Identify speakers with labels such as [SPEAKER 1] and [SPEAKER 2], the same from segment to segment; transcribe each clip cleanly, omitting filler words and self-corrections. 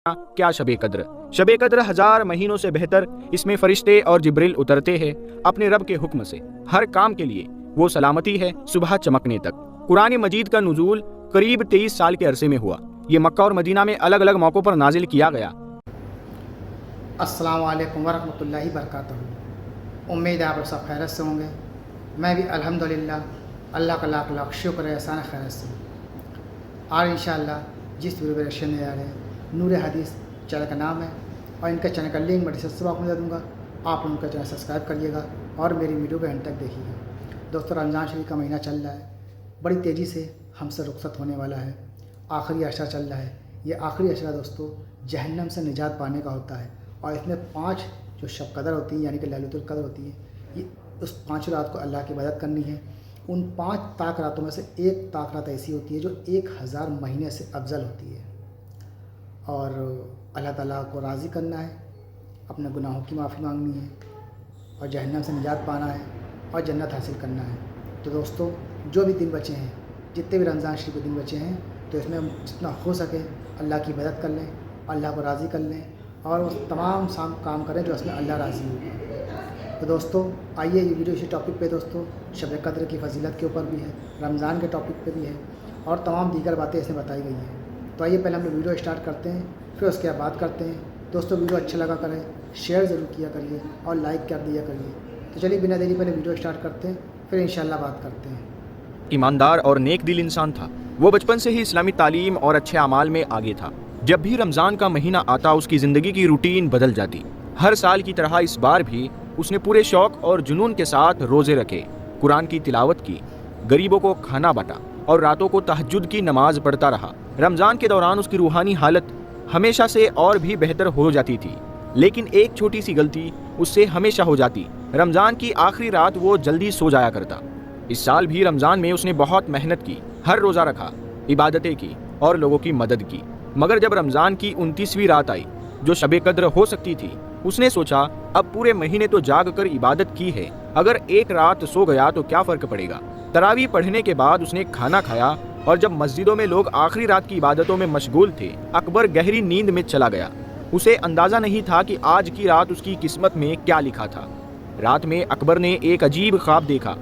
[SPEAKER 1] کیا شب قدر؟ شب قدر 1000 مہینوں سے بہتر، اس میں فرشتے اور جبریل اترتے ہیں اپنے رب کے حکم سے، ہر کام کے لیے وہ سلامتی ہے صبح چمکنے تک۔ قرآن مجید کا نزول قریب 23 سال کے عرصے میں ہوا۔ یہ مکہ اور مدینہ میں الگ الگ موقعوں پر نازل کیا گیا۔
[SPEAKER 2] السلام علیکم ورحمۃ اللہ وبرکاتہ۔ امید ہے آپ سب خیرت سے ہوں گے۔ میں بھی الحمدللہ اللہ کا لاکھ لاکھ شکر ہے، احسان خیرت سے۔ آج انشاءاللہ جس ویڈیو پہ ریئیکشن دے رہے ہیں، نور حدیث چینل کا نام ہے، اور ان کا چینل کا لنک میں ڈسکرپشن باکس میں دے دوں گا۔ آپ ان کا چینل سبسکرائب کریے گا اور میری ویڈیو کو اینڈ تک دیکھیے گا۔ دوستو، رمضان شریف کا مہینہ چل رہا ہے، بڑی تیزی سے ہم سے رخصت ہونے والا ہے۔ آخری عشرہ چل رہا ہے۔ یہ آخری عشرہ دوستو جہنم سے نجات پانے کا ہوتا ہے، اور اس میں 5 جو شب قدر ہوتی ہیں، یعنی کہ لیلۃ القدر ہوتی ہے، یہ اس 5 رات کو اللہ کی عبادت کرنی ہے۔ ان 5 طاق راتوں میں سے ایک طاق رات ایسی ہوتی ہے جو 1000 مہینے سے افضل ہوتی ہے، اور اللہ تعالیٰ کو راضی کرنا ہے، اپنے گناہوں کی معافی مانگنی ہے، اور جہنم سے نجات پانا ہے، اور جنت حاصل کرنا ہے۔ تو دوستو، جو بھی دن بچے ہیں، جتنے بھی رمضان شریف کے دن بچے ہیں، تو اس میں جتنا ہو سکے اللہ کی عبادت کر لیں، اللہ کو راضی کر لیں، اور وہ تمام کام کریں جو اس میں اللہ راضی ہوگا۔ تو دوستو، آئیے یہ ویڈیو اسی ٹاپک پہ دوستو شب قدر کی فضیلت کے اوپر بھی ہے، رمضان کے ٹاپک پہ بھی ہے، اور تمام دیگر باتیں اس میں بتائی گئی ہیں۔ تو آئیے پہلے ہم ویڈیو اسٹارٹ کرتے ہیں، پھر اس کے بعد بات کرتے ہیں۔ دوستو، ویڈیو اچھا لگا کریں، شیئر ضرور کیا کریے اور لائک کر دیا کریے۔ تو چلیے بنا دیری پہلے ویڈیو اسٹارٹ کرتے ہیں، پھر انشاءاللہ بات کرتے ہیں۔
[SPEAKER 1] ایماندار اور نیک دل انسان تھا۔ وہ بچپن سے ہی اسلامی تعلیم اور اچھے اعمال میں آگے تھا۔ جب بھی رمضان کا مہینہ آتا، اس کی زندگی کی روٹین بدل جاتی۔ ہر سال کی طرح اس بار بھی اس نے پورے شوق اور جنون کے ساتھ روزے رکھے، قرآن کی تلاوت کی، غریبوں کو کھانا بانٹا، اور راتوں کو تہجد کی نماز پڑھتا رہا۔ رمضان کے دوران اس کی روحانی حالت ہمیشہ سے اور بھی بہتر ہو جاتی تھی، لیکن ایک چھوٹی سی غلطی اس سے ہمیشہ ہو جاتی۔ رمضان کی آخری رات وہ جلدی سو جایا کرتا۔ اس سال بھی رمضان میں اس نے بہت محنت کی، ہر روزہ رکھا، عبادتیں کی اور لوگوں کی مدد کی۔ مگر جب رمضان کی 29ویں رات آئی، جو شب قدر ہو سکتی تھی، اس نے سوچا اب پورے مہینے تو جاگ کر عبادت کی ہے، اگر ایک رات سو گیا تو کیا فرق پڑے گا۔ تراویح پڑھنے کے بعد اس نے کھانا کھایا، اور جب مسجدوں میں لوگ آخری رات کی عبادتوں میں مشغول تھے، اکبر گہری نیند میں چلا گیا۔ اسے اندازہ نہیں تھا کہ آج کی رات اس کی قسمت میں کیا لکھا تھا۔ رات میں اکبر نے ایک عجیب خواب دیکھا۔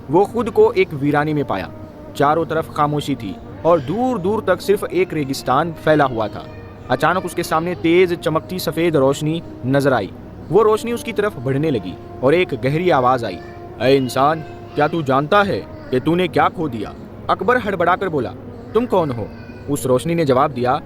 [SPEAKER 1] وہ خود کو ایک ویرانے میں پایا۔ چاروں طرف خاموشی تھی، اور دور دور تک صرف ایک ریگستان پھیلا ہوا تھا۔ اچانک اس کے سامنے تیز چمکتی سفید روشنی نظر آئی۔ وہ روشنی اس کی طرف بڑھنے لگی، اور ایک گہری آواز آئی، اے انسان، کیا تو جانتا ہے کہ تو نے کیا کھو دیا؟ اکبر ہڑبڑا کر بولا، تم کون ہو؟ اس روشنی نے جواب دیا،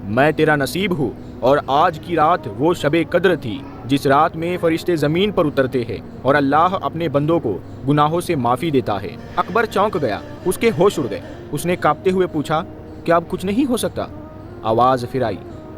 [SPEAKER 1] میں تیرا نصیب ہوں، اور آج کی رات وہ شب قدر تھی جس رات میں فرشتے زمین پر اترتے ہیں، اور اللہ اپنے بندوں کو گناہوں سے معافی دیتا ہے۔ اکبر چونک گیا، اس کے ہوش اڑ گئے۔ اس نے کانپتے ہوئے پوچھا، کیا اب کچھ نہیں ہو سکتا؟ آواز پھر آئی،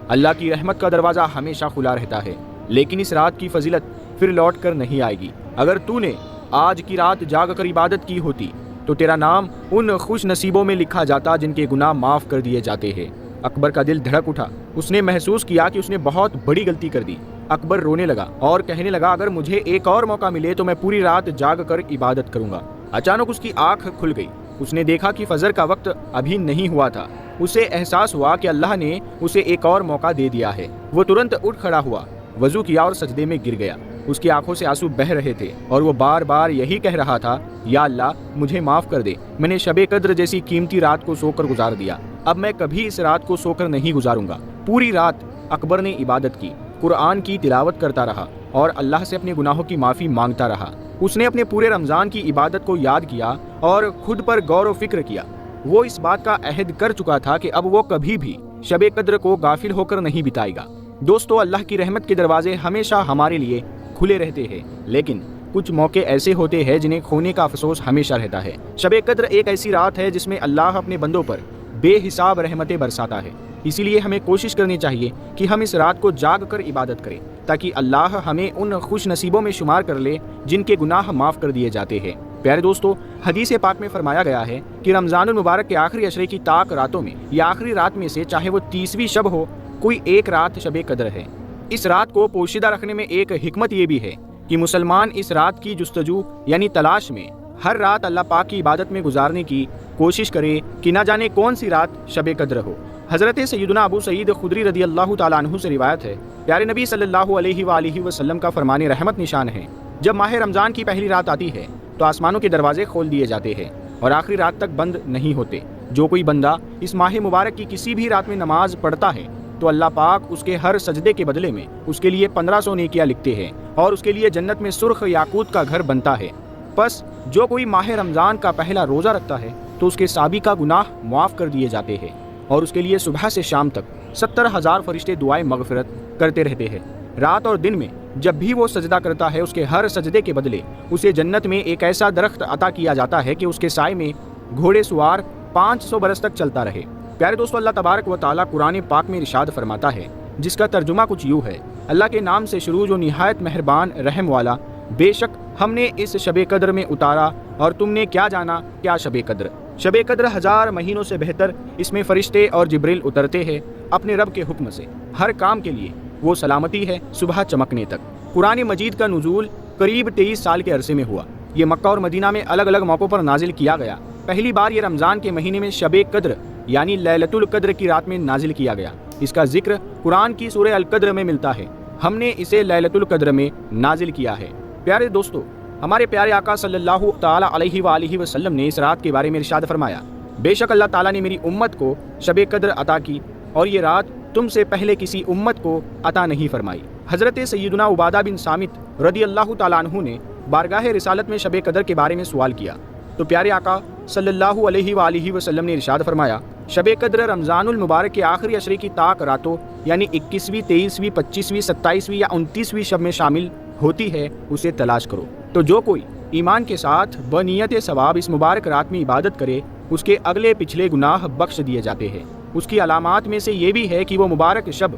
[SPEAKER 1] اللہ کی رحمت کا دروازہ ہمیشہ کھلا رہتا ہے، لیکن اس رات کی فضیلت پھر لوٹ کر نہیں آئے گی۔ اگر تو نے آج کی رات جاگ کر عبادت کی ہوتی تو تیرا نام ان خوش نصیبوں میں لکھا جاتا جن کے گناہ معاف کر دیے جاتے ہیں۔ اکبر کا دل دھڑک اٹھا۔ اس نے محسوس کیا کہ اس نے بہت بڑی غلطی کر دی۔ اکبر رونے لگا اور کہنے لگا، اگر مجھے ایک اور موقع ملے تو میں پوری رات جاگ کر عبادت کروں گا۔ اچانک اس کی آنکھ کھل گئی۔ اس نے دیکھا کہ فجر کا وقت ابھی نہیں ہوا تھا۔ اسے احساس ہوا کہ اللہ نے اسے ایک اور موقع دے دیا ہے۔ وہ ترنت اٹھ کھڑا ہوا، وضو کیا اور سجدے میں گر گیا۔ اس کی آنکھوں سے آنسو بہہ رہے تھے، اور وہ بار بار یہی کہہ رہا تھا، یا اللہ، مجھے معاف کر دے، میں نے شب قدر جیسی قیمتی رات کو سو کر گزار دیا، اب میں کبھی اس رات کو سو کر نہیں گزاروں گا۔ پوری رات اکبر نے عبادت کی، قرآن کی تلاوت کرتا رہا، اور اللہ سے اپنے گناہوں کی معافی مانگتا رہا۔ اس نے اپنے پورے رمضان کی عبادت کو یاد کیا اور خود پر غور و فکر کیا۔ وہ اس بات کا عہد کر چکا تھا کہ اب وہ کبھی بھی شب قدر کو غافل ہو کر نہیں بتائے گا۔ دوستو، اللہ کی رحمت کے دروازے ہمیشہ ہمارے لیے کھلے رہتے ہیں، لیکن کچھ موقع ایسے ہوتے ہیں جنہیں کھونے کا افسوس ہمیشہ رہتا ہے۔ شب قدر ایک ایسی رات ہے جس میں اللہ اپنے بندوں پر بے حساب رحمتیں برساتا ہے۔ اسی لیے ہمیں کوشش کرنی چاہیے کہ ہم اس رات کو جاگ کر عبادت کریں، تاکہ اللہ ہمیں ان خوش نصیبوں میں شمار کر لے جن کے گناہ معاف کر دیے جاتے ہیں۔ پیارے دوستو، حدیث پاک میں فرمایا گیا ہے کہ رمضان المبارک کے آخری عشرے کی طاق راتوں میں یا آخری رات میں سے چاہے وہ 30ویں شب ہو، کوئی ایک رات شب قدر ہے۔ اس رات کو پوشیدہ رکھنے میں ایک حکمت یہ بھی ہے کہ مسلمان اس رات کی جستجو یعنی تلاش میں ہر رات اللہ پاک کی عبادت میں گزارنے کی کوشش کرے کہ نہ جانے کون سی رات شب قدر ہو۔ حضرت سیدنا ابو سعید خدری رضی اللہ تعالیٰ عنہ سے روایت ہے، پیارے نبی صلی اللہ علیہ وآلہ وسلم کا فرمان رحمت نشان ہے، جب ماہ رمضان کی پہلی رات آتی ہے تو آسمانوں کے دروازے کھول دیے جاتے ہیں اور آخری رات تک بند نہیں ہوتے۔ جو کوئی بندہ اس ماہ مبارک کی کسی بھی رات میں نماز پڑھتا ہے تو اللہ پاک اس کے ہر سجدے کے بدلے میں اس کے لیے 1500 نیکیاں لکھتے ہیں اور اس کے لیے جنت میں سرخ یاقوت کا گھر بنتا ہے۔ پس جو کوئی ماہ رمضان کا پہلا روزہ رکھتا ہے تو اس کے سابقہ گناہ معاف کر دیے جاتے ہیں اور اس کے لیے صبح سے شام تک 70,000 فرشتے دعائیں مغفرت کرتے رہتے ہیں۔ رات اور دن میں جب بھی وہ سجدہ کرتا ہے اس کے ہر سجدے کے بدلے اسے جنت میں ایک ایسا درخت عطا کیا جاتا ہے کہ اس کے سائے میں گھوڑے سوار 500 برس تک چلتا رہے۔ پیارے دوستو، اللہ تبارک و تعالیٰ قرآن پاک میں ارشاد فرماتا ہے، جس کا ترجمہ کچھ یوں ہے، اللہ کے نام سے شروع جو نہایت مہربان رحم والا، بے شک ہم نے اس شب قدر میں اتارا اور تم نے کیا جانا کیا شب قدر۔ شب قدر 1000 مہینوں سے بہتر، اس میں فرشتے اور جبریل اترتے ہیں اپنے رب کے حکم سے، ہر کام کے لیے وہ سلامتی ہے صبح چمکنے تک۔ قرآن مجید کا نزول قریب 23 سال کے عرصے میں ہوا۔ یہ مکہ اور مدینہ میں الگ الگ موقعوں پر نازل کیا گیا۔ پہلی بار یہ رمضان کے مہینے میں شب قدر یعنی لیلۃ القدر کی رات میں نازل کیا گیا۔ اس کا ذکر قرآن کی سورہ القدر میں ملتا ہے۔ ہم نے اسے لیلۃ القدر میں نازل کیا ہے۔ پیارے دوستو، ہمارے پیارے آقا صلی اللہ تعالیٰ علیہ وآلہ وسلم نے اس رات کے بارے میں ارشاد فرمایا، بے شک اللہ تعالیٰ نے میری امت کو شب قدر عطا کی اور یہ رات تم سے پہلے کسی امت کو عطا نہیں فرمائی۔ حضرت سیدنا عبادہ بن صامت رضی اللہ تعالیٰ عنہ نے بارگاہ رسالت میں شب قدر کے بارے میں سوال کیا تو پیارے آقا صلی اللہ علیہ وآلہ وسلم نے ارشاد فرمایا، شب قدر رمضان المبارک کے آخری عشرے کی طاق راتوں یعنی 21ویں، 23ویں، 25ویں، 27ویں یا 29ویں شب میں شامل ہوتی ہے، اسے تلاش کرو۔ تو جو کوئی ایمان کے ساتھ بنیت ثواب اس مبارک رات میں عبادت کرے اس کے اگلے پچھلے گناہ بخش دیے جاتے ہیں۔ اس کی علامات میں سے یہ بھی ہے کہ وہ مبارک شب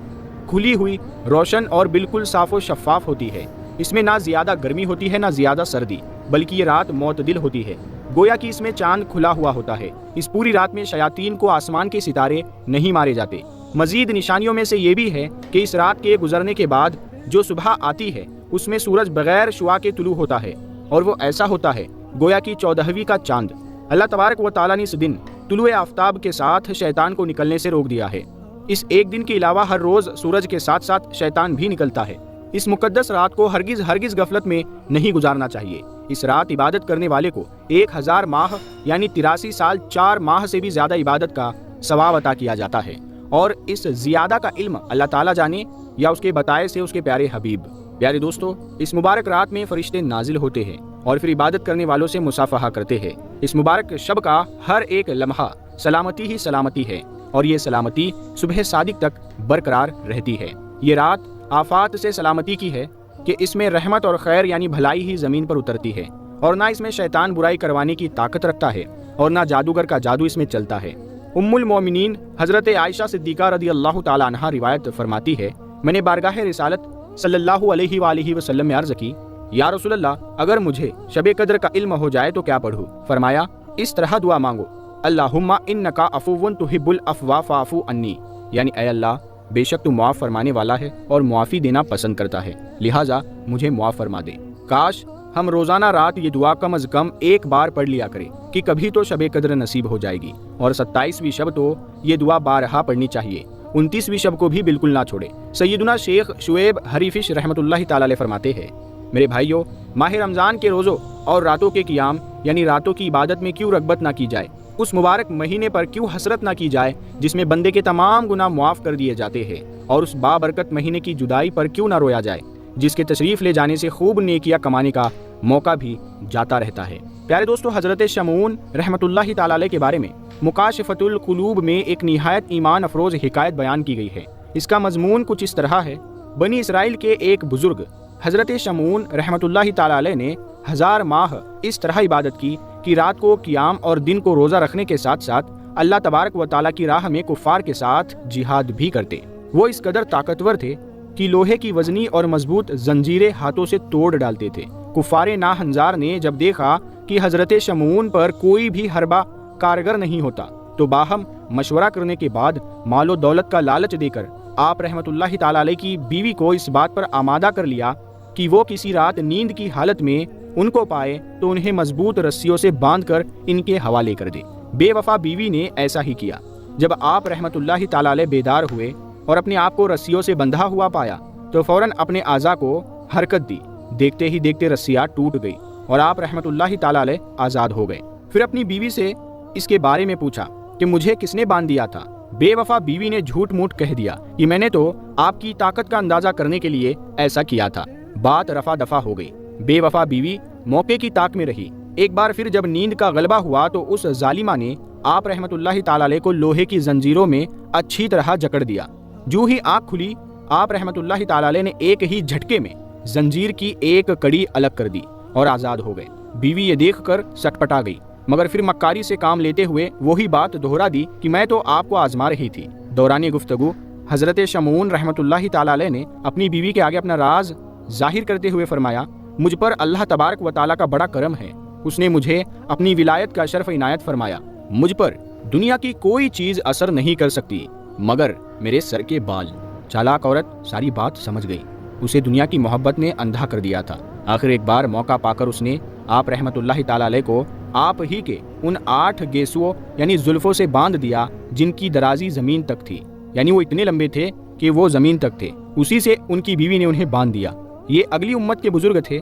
[SPEAKER 1] کھلی ہوئی، روشن اور بالکل صاف و شفاف ہوتی ہے۔ اس میں نہ زیادہ گرمی ہوتی ہے نہ زیادہ سردی، بلکہ یہ رات معتدل ہوتی ہے، گویا کہ اس میں چاند کھلا ہوا ہوتا ہے۔ اس پوری رات میں شیاطین کو آسمان کے ستارے نہیں مارے جاتے۔ مزید نشانیوں میں سے یہ بھی ہے کہ اس رات کے گزرنے کے بعد جو صبح آتی ہے اس میں سورج بغیر شعاع کے طلوع ہوتا ہے اور وہ ایسا ہوتا ہے گویا کہ 14ویں کا چاند۔ اللہ تبارک و تعالیٰ نے اس دن طلوع آفتاب کے ساتھ شیطان کو نکلنے سے روک دیا ہے۔ اس ایک دن کے علاوہ ہر روز سورج کے ساتھ ساتھ شیطان بھی نکلتا ہے۔ اس مقدس رات کو ہرگز غفلت میں نہیں گزارنا چاہیے۔ اس رات عبادت کرنے والے کو 1000 ماہ یعنی 83 سال 4 ماہ سے بھی زیادہ عبادت کا ثواب عطا کیا جاتا ہے، اور اس زیادہ کا علم اللہ تعالیٰ جانے یا اس کے بتائے سے اس کے پیارے حبیب۔ پیارے دوستو، اس مبارک رات میں فرشتے نازل ہوتے ہیں اور پھر عبادت کرنے والوں سے مصافحہ کرتے ہیں۔ اس مبارک شب کا ہر ایک لمحہ سلامتی ہی سلامتی ہے اور یہ سلامتی صبح صادق تک برقرار رہتی ہے۔ یہ رات آفات سے سلامتی کی ہے کہ اس میں رحمت اور خیر یعنی بھلائی ہی زمین پر اترتی ہے، اور نہ اس میں شیطان برائی کروانے کی طاقت رکھتا ہے اور نہ جادوگر کا جادو اس میں چلتا ہے۔ ام المومنین حضرت عائشہ صدیقہ رضی اللہ تعالیٰ عنہا روایت فرماتی ہے، میں نے بارگاہ رسالت صلی اللہ علیہ وآلہ وسلم میں عرض کی، یا رسول اللہ، اگر مجھے شب قدر کا علم ہو جائے تو کیا پڑھوں؟ فرمایا، اس طرح دعا مانگو، اللہم انکا عفو تحب العفو فاعف عنی، یعنی اے اللہ، بے شک تو معاف فرمانے والا ہے اور معافی دینا پسند کرتا ہے، لہٰذا مجھے معاف فرما دے۔ کاش ہم روزانہ رات یہ دعا کم از کم ایک بار پڑھ لیا کریں کہ کبھی تو شب قدر نصیب ہو جائے گی، اور 27ویں شب تو یہ دعا بارہا پڑھنی چاہیے، 29ویں شب کو بھی بالکل نہ چھوڑے۔ سیدنا شیخ شعیب حریفش رحمۃ اللہ تعالی علیہ فرماتے ہیں، میرے بھائیوں، ماہ رمضان کے روزوں اور راتوں کے قیام یعنی راتوں کی عبادت میں کیوں رغبت نہ کی جائے؟ اس مبارک مہینے پر کیوں حسرت نہ کی جائے جس میں بندے کے تمام گناہ معاف کر دیے جاتے ہیں؟ اور اس بابرکت مہینے کی جدائی پر کیوں نہ رویا جائے جس کے تشریف لے جانے سے خوب نیکیاں کمانے کا موقع بھی جاتا رہتا ہے؟ پیارے دوستو، حضرت شمعون رحمۃ اللہ تعالی علیہ کے بارے میں مکاشفۃ القلوب میں ایک نہایت ایمان افروز حکایت بیان کی گئی ہے۔ اس کا مضمون کچھ اس طرح ہے، بنی اسرائیل کے ایک بزرگ حضرت شمعون رحمۃ اللہ تعالی علیہ نے 1000 ماہ اس طرح عبادت کی کہ رات کو قیام اور دن کو روزہ رکھنے کے ساتھ ساتھ اللہ تبارک و تعالیٰ کی راہ میں کفار کے ساتھ جہاد بھی کرتے۔ وہ اس قدر طاقتور تھے کہ لوہے کی وزنی اور مضبوط زنجیریں ہاتھوں سے توڑ ڈالتے تھے۔ کفار ناہنجار نے جب دیکھا کہ حضرت شمعون پر کوئی بھی حربہ کارگر نہیں ہوتا تو باہم مشورہ کرنے کے بعد مال و دولت کا لالچ دے کر آپ رحمۃ اللہ تعالی علیہ کی بیوی کو اس بات پر آمادہ کر لیا کہ وہ کسی رات نیند کی حالت میں ان کو پائے تو انہیں مضبوط رسیوں سے باندھ کر ان کے حوالے کر دے۔ بے وفا بیوی نے ایسا ہی کیا۔ جب آپ رحمت اللہ تعالی علیہ بیدار ہوئے اور اپنے آپ کو رسیوں سے بندھا ہوا پایا تو فوراً اپنے اعضاء کو حرکت دی۔ دیکھتے ہی دیکھتے رسیاں ٹوٹ گئی اور آپ رحمت اللہ تعالی علیہ آزاد ہو گئے۔ پھر اپنی بیوی سے اس کے بارے میں پوچھا کہ مجھے کس نے باندھ دیا تھا؟ بے وفا بیوی نے جھوٹ موٹ کہہ دیا کہ میں نے تو آپ کی طاقت کا اندازہ کرنے کے لیے ایسا کیا تھا۔ بات رفع دفع ہو گئی۔ بے وفا بیوی موقع کی طاق میں رہی۔ ایک بار پھر جب نیند کا غلبہ ہوا تو اس ظالمہ نے آپ رحمت اللہ تعالی علیہ کو لوہے کی زنجیروں میں اچھی طرح جکڑ دیا۔ جو ہی آنکھ کھلی آپ رحمت اللہ تعالی علیہ نے ایک ہی جھٹکے میں زنجیر کی ایک کڑی الگ کر دی اور آزاد ہو گئے۔ بیوی یہ دیکھ کر سٹپٹا گئی، مگر پھر مکاری سے کام لیتے ہوئے وہی بات دہرا دی کہ میں تو آپ کو آزما رہی تھی۔ دوران گفتگو حضرت شمعون رحمت اللہ تعالی علیہ نے اپنی بیوی کے آگے اپنا راز ظاہر کرتے ہوئے فرمایا، مجھ پر اللہ تبارک و تعالیٰ کا بڑا کرم ہے، اس نے مجھے اپنی ولایت کا شرف عنایت فرمایا۔ مجھ پر دنیا کی کوئی چیز اثر نہیں کر سکتی مگر میرے سر کے بال۔ چالاک عورت ساری بات سمجھ گئی، اسے دنیا کی محبت نے اندھا کر دیا تھا۔ آخر ایک بار موقع پا کر اس نے آپ رحمت اللہ تعالی علیہ کو آپ ہی کے ان 8 گیسوؤں یعنی زلفوں سے باندھ دیا جن کی درازی زمین تک تھی، یعنی وہ اتنے لمبے تھے کہ وہ زمین تک تھے۔ اسی سے ان کی بیوی نے انہیں باندھ دیا۔ یہ اگلی امت کے بزرگ تھے۔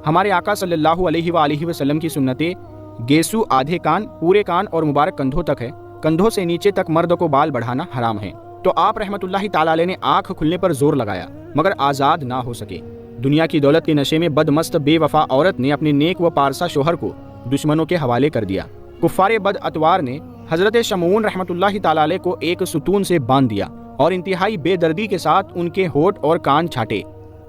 [SPEAKER 1] ہمارے آقا صلی اللہ علیہ وآلہ وسلم کی سنتیں گیسو آدھے کان، پورے کان اور مبارک کندھوں تک ہے۔ کندھوں سے نیچے تک مرد کو بال بڑھانا حرام ہے۔ تو آپ رحمت اللہ تعالی علیہ نے آنکھ کھلنے پر زور لگایا مگر آزاد نہ ہو سکے۔ دنیا کی دولت کے نشے میں بدمست بے وفا عورت نے اپنے نیک و پارسا شوہر کو دشمنوں کے حوالے کر دیا۔ کفار بد اتوار نے حضرت شمعون رحمت اللہ تعالی علیہ کو ایک ستون سے باندھ دیا اور انتہائی بے دردی کے ساتھ ان کے ہونٹ اور کان چھاٹے۔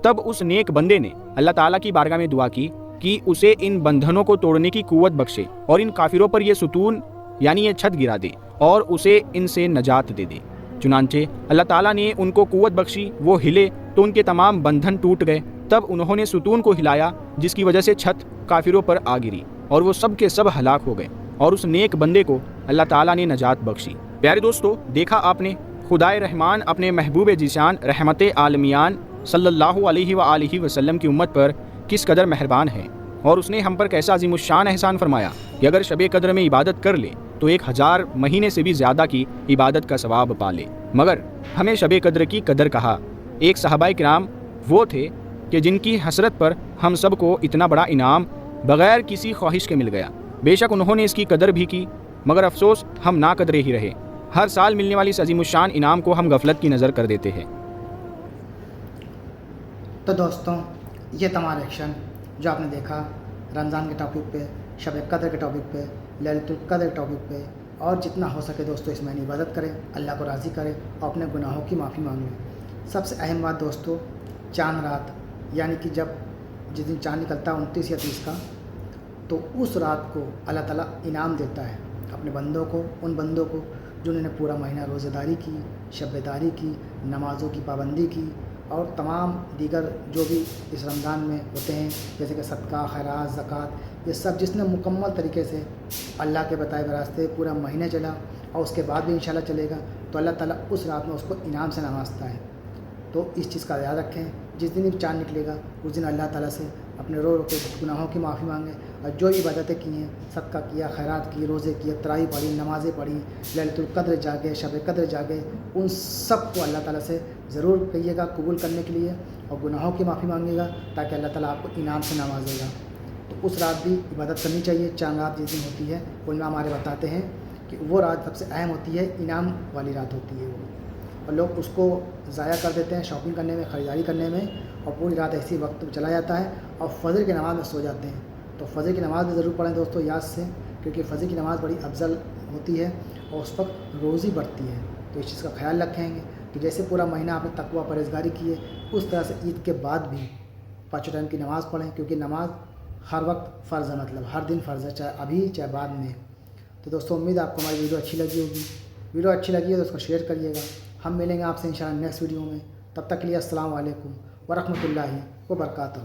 [SPEAKER 1] تب اس نیک بندے نے اللہ تعالیٰ کی بارگاہ میں دعا کی کہ اسے ان بندھنوں کو توڑنے کی قوت بخشے اور ان کافروں پر یہ ستون یعنی یہ چھت گرا دے اور اسے ان سے نجات دے دے۔ چنانچہ اللہ تعالیٰ نے ان کو قوت بخشی، وہ ہلے تو ان کے تمام بندھن ٹوٹ گئے۔ تب انہوں نے ستون کو ہلایا جس کی وجہ سے چھت کافروں پر آ گری اور وہ سب کے سب ہلاک ہو گئے اور اس نیک بندے کو اللہ تعالیٰ نے نجات بخشی۔ پیارے دوستو، دیکھا آپ نے خدائے رحمان اپنے محبوب ذیشان رحمت عالمیان صلی اللہ علیہ وآلہ وسلم کی امت پر کس قدر مہربان ہے اور اس نے ہم پر کیسا عظیم الشان احسان فرمایا کہ اگر شب قدر میں عبادت کر لے تو 1000 مہینے سے بھی زیادہ کی عبادت کا ثواب پا لے۔ مگر ہمیں شب قدر کی قدر کہا۔ ایک صحابہ کرام وہ تھے کہ جن کی حسرت پر ہم سب کو اتنا بڑا انعام بغیر کسی خواہش کے مل گیا۔ بے شک انہوں نے اس کی قدر بھی کی مگر افسوس ہم نا قدرے ہی رہے۔ ہر سال ملنے والی اس عظیم الشان انعام کو ہم غفلت کی نظر کر دیتے ہیں۔
[SPEAKER 2] تو دوستوں، یہ تمام ایکشن جو آپ نے دیکھا رمضان کے ٹاپک پہ، شب قدر کے ٹاپک پہ، لیلۃ القدر کے ٹاپک پہ، اور جتنا ہو سکے دوستوں اس میں عبادت کریں، اللہ کو راضی کریں اور اپنے گناہوں کی معافی مانگیں۔ سب سے اہم بات دوستوں، چاند رات یعنی کہ جس دن چاند نکلتا ہے 29 یا 30 کا، تو اس رات کو اللہ تعالیٰ انعام دیتا ہے اپنے بندوں کو، ان بندوں کو جنہوں نے پورا مہینہ روزہ داری کی، شب داری کی، نمازوں کی پابندی کی اور تمام دیگر جو بھی اس رمضان میں ہوتے ہیں جیسے کہ صدقہ، خیرات، زکوٰۃ، یہ سب جس نے مکمل طریقے سے اللہ کے بتائے ہوئے راستے پورا مہینہ چلا اور اس کے بعد بھی انشاءاللہ چلے گا تو اللہ تعالیٰ اس رات میں اس کو انعام سے نوازتا ہے۔ تو اس چیز کا یاد رکھیں، جس دن بھی چاند نکلے گا اس دن اللہ تعالیٰ سے اپنے رو کے گناہوں کی معافی مانگیں اور جو عبادتیں کی ہیں، صدقہ کیا، خیرات کی، روزے کیے، تراویح پڑھی، نمازیں پڑھی، لیلۃ القدر جاگے، شب قدر جاگے، ان سب کو اللہ تعالیٰ سے ضرور کہیے گا قبول کرنے کے لیے اور گناہوں کی معافی مانگے گا تاکہ اللہ تعالیٰ آپ کو انعام سے نوازے گا۔ تو اس رات بھی عبادت کرنی چاہیے۔ چاند رات جس دن ہوتی ہے وہ امام ہمارے بتاتے ہیں کہ وہ رات سب سے اہم ہوتی ہے، انعام والی رات ہوتی ہے وہ، اور لوگ اس کو ضائع کر دیتے ہیں شاپنگ کرنے میں، خریداری کرنے میں، اور پوری رات ایسی وقت چلا جاتا ہے اور فجر کی نماز میں سو جاتے ہیں۔ تو فجر کی نماز بھی ضرور پڑھیں دوستوں یاد سے، کیونکہ فجر کی نماز بڑی افضل ہوتی ہے اور اس وقت روزی بڑھتی ہے۔ تو اس چیز کا خیال رکھیں گے کہ جیسے پورا مہینہ آپ نے تقویٰ پرہیزگاری کی ہے، اس طرح سے عید کے بعد بھی 5 ٹائم کی نماز پڑھیں، کیونکہ نماز ہر وقت فرض ہے، مطلب ہر دن فرض ہے، چاہے ابھی چاہے بعد میں۔ تو دوستوں امید ہے آپ کو ہماری ویڈیو اچھی لگی ہوگی۔ ویڈیو اچھی لگی ہے تو اس کو شیئر کریے گا۔ ہم ملیں گے آپ سے انشاءاللہ نیکسٹ ویڈیو میں، تب تک کے لیے السلام علیکم ورحمۃ اللہ وبرکاتہ۔